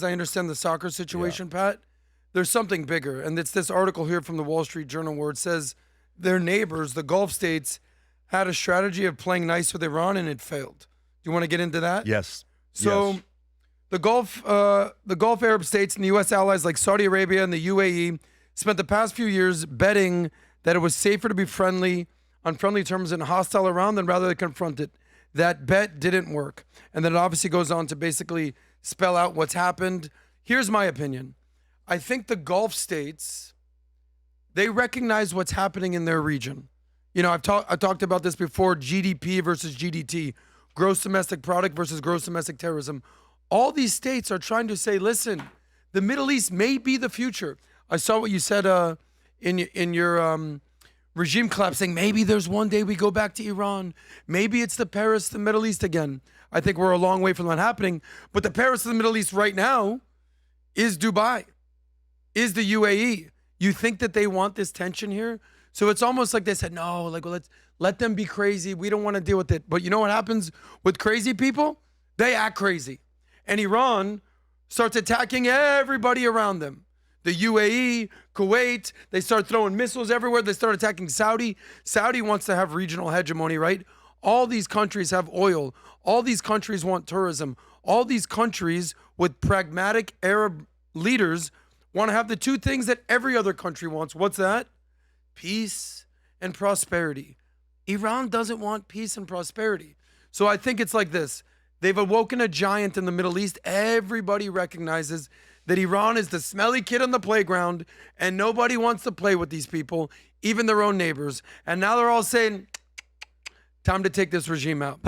I understand the soccer situation, Pat, there's something bigger. And it's this article here from the Wall Street Journal where it says their neighbors, the Gulf states, had a strategy of playing nice with Iran and it failed. Do you want to get into that? Yes. So yes. the Gulf Arab states and the U.S. allies like Saudi Arabia and the UAE spent the past few years betting that it was safer to be on friendly terms and hostile Iran than rather than confront it. That bet didn't work. And then it obviously goes on to basically spell out what's happened. Here's my opinion. I think the Gulf states, they recognize what's happening in their region. You know, I talked about this before, GDP versus GDT, gross domestic product versus gross domestic terrorism. All these states are trying to say, listen, the Middle East may be the future. I saw what you said in your regime collapse, saying maybe there's one day we go back to Iran. Maybe it's the Paris, the Middle East again. I think we're a long way from that happening. But the Paris of the Middle East right now is Dubai, is the UAE. You think that they want this tension here? So it's almost like they said, no, like, well, let's let them be crazy. We don't want to deal with it. But you know what happens with crazy people? They act crazy. And Iran starts attacking everybody around them. The UAE, Kuwait, they start throwing missiles everywhere. They start attacking Saudi. Saudi wants to have regional hegemony, right? All these countries have oil. All these countries want tourism. All these countries with pragmatic Arab leaders want to have the two things that every other country wants. What's that? Peace and prosperity. Iran doesn't want peace and prosperity. So I think it's like this. They've awoken a giant in the Middle East. Everybody recognizes that Iran is the smelly kid on the playground and nobody wants to play with these people, even their own neighbors. And now they're all saying, time to take this regime out.